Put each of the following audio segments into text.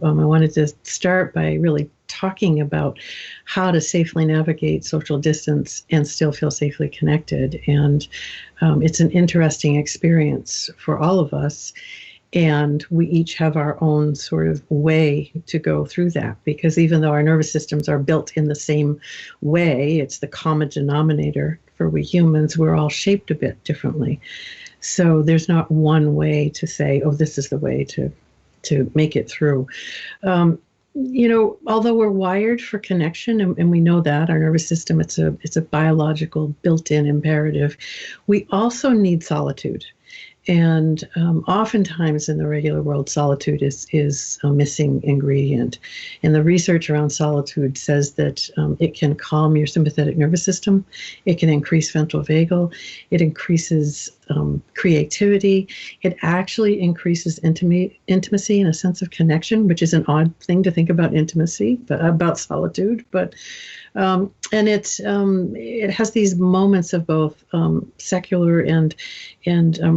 so I wanted to start by really talking about how to safely navigate social distance and still feel safely connected. And it's an interesting experience for all of us. And we each have our own sort of way to go through that, because even though our nervous systems are built in the same way, it's the common denominator for we humans, we're all shaped a bit differently. So there's not one way to say, oh, this is the way to make it through. Although we're wired for connection, and we know that our nervous system, it's a biological built-in imperative. We also need solitude. And oftentimes in the regular world, solitude is a missing ingredient. And the research around solitude says that it can calm your sympathetic nervous system. It can increase ventral vagal. It increases creativity. It actually increases intimacy and a sense of connection, which is an odd thing to think about intimacy, but about solitude. But and it has these moments of both secular and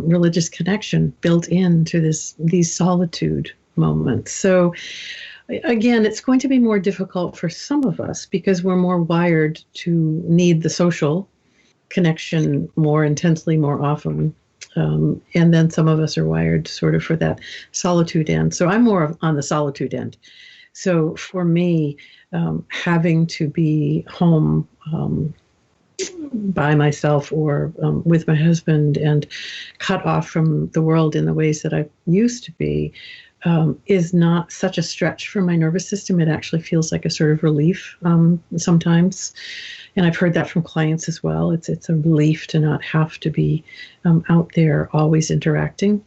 religious connection built into these solitude moments. So again, it's going to be more difficult for some of us because we're more wired to need the social connection more intensely, more often. And then some of us are wired sort of for that solitude end. So I'm more on the solitude end. So for me, having to be home by myself or with my husband and cut off from the world in the ways that I used to be is not such a stretch for my nervous system. It actually feels like a sort of relief sometimes. And I've heard that from clients as well. It's a relief to not have to be out there always interacting.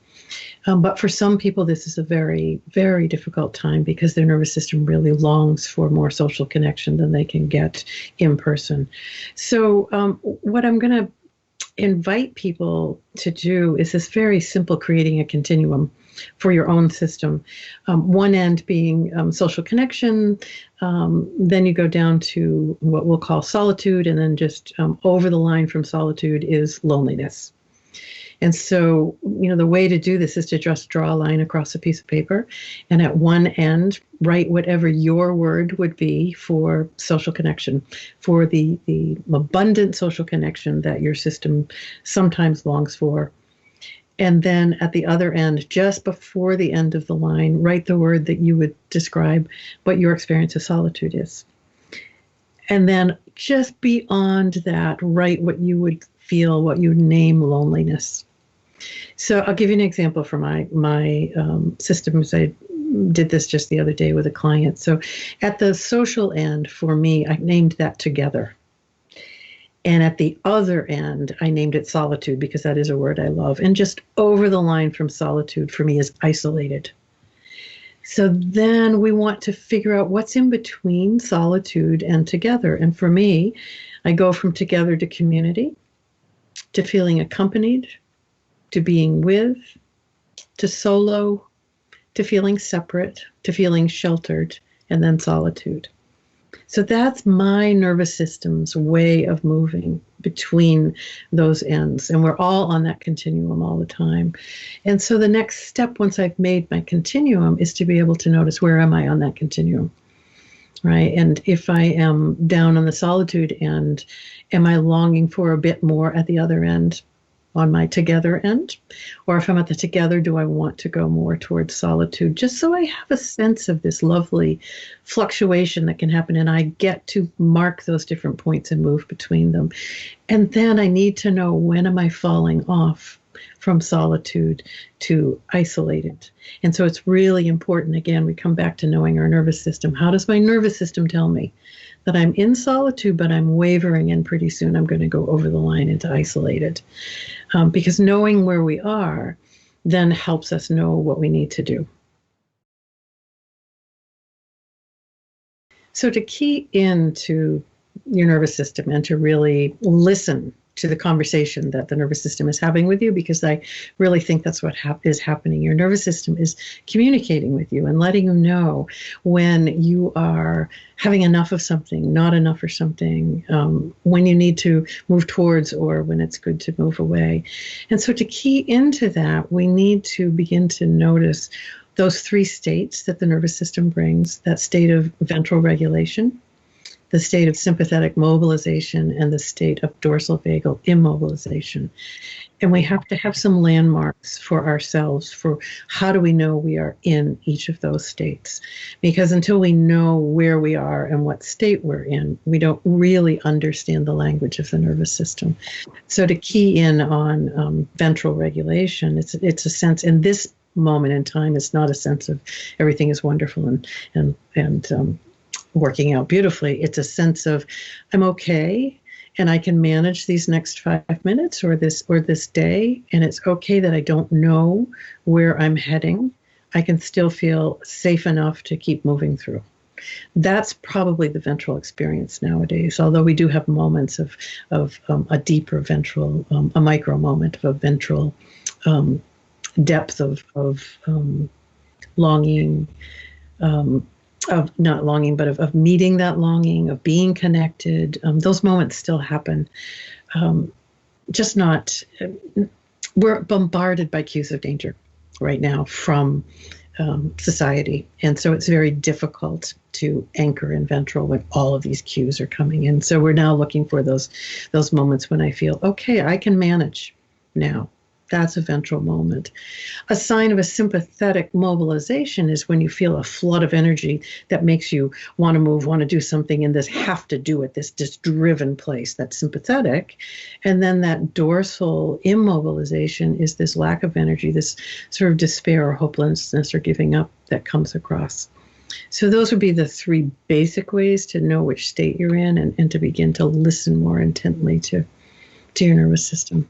But for some people, this is a very, very difficult time because their nervous system really longs for more social connection than they can get in person. So what I'm going to invite people to do is this very simple creating a continuum for your own system. One end being social connection, then you go down to what we'll call solitude, and then just over the line from solitude is loneliness. And so, the way to do this is to just draw a line across a piece of paper, and at one end, write whatever your word would be for social connection, for the abundant social connection that your system sometimes longs for. And then at the other end, just before the end of the line, write the word that you would describe what your experience of solitude is. And then just beyond that, write what you would feel, what you name loneliness. So I'll give you an example for my systems. I did this just the other day with a client. So at the social end, for me, I named that together. And at the other end, I named it solitude because that is a word I love. And just over the line from solitude for me is isolated. So then we want to figure out what's in between solitude and together. And for me, I go from together to community, to feeling accompanied, to being with, to solo, to feeling separate, to feeling sheltered, and then solitude. So that's my nervous system's way of moving between those ends. And we're all on that continuum all the time. And so the next step, once I've made my continuum, is to be able to notice, where am I on that continuum? Right? And if I am down on the solitude end, am I longing for a bit more at the other end, on my together end? Or if I'm at the together, do I want to go more towards solitude? Just so I have a sense of this lovely fluctuation that can happen, and I get to mark those different points and move between them. And then I need to know, when am I falling off from solitude to isolated? And so it's really important, again, we come back to knowing our nervous system. How does my nervous system tell me that I'm in solitude, but I'm wavering, and pretty soon I'm going to go over the line into isolated? Because knowing where we are then helps us know what we need to do. So to key into your nervous system and to really listen to the conversation that the nervous system is having with you, because I really think that's what is happening. Your nervous system is communicating with you and letting you know when you are having enough of something, not enough or something, when you need to move towards or when it's good to move away. And so to key into that, we need to begin to notice those three states that the nervous system brings: that state of ventral regulation, the state of sympathetic mobilization, and the state of dorsal vagal immobilization. And we have to have some landmarks for ourselves for how do we know we are in each of those states. Because until we know where we are and what state we're in, we don't really understand the language of the nervous system. So to key in on ventral regulation, it's a sense in this moment in time, it's not a sense of everything is wonderful and working out beautifully. It's a sense of I'm okay and I can manage these next 5 minutes or this day, and it's okay that I don't know where I'm heading. I can still feel safe enough to keep moving through. That's probably the ventral experience nowadays, although we do have moments of a deeper ventral, a micro moment of a ventral depth of longing, of not longing, but of meeting that longing, of being connected. Those moments still happen. Just not, we're bombarded by cues of danger right now from society. And so it's very difficult to anchor in ventral when all of these cues are coming in. So we're now looking for those moments when I feel, okay, I can manage now. That's a ventral moment. A sign of a sympathetic mobilization is when you feel a flood of energy that makes you want to move, want to do something in this have to do it, this driven place. That's sympathetic. And then that dorsal immobilization is this lack of energy, this sort of despair or hopelessness or giving up that comes across. So those would be the three basic ways to know which state you're in and to begin to listen more intently to your nervous system.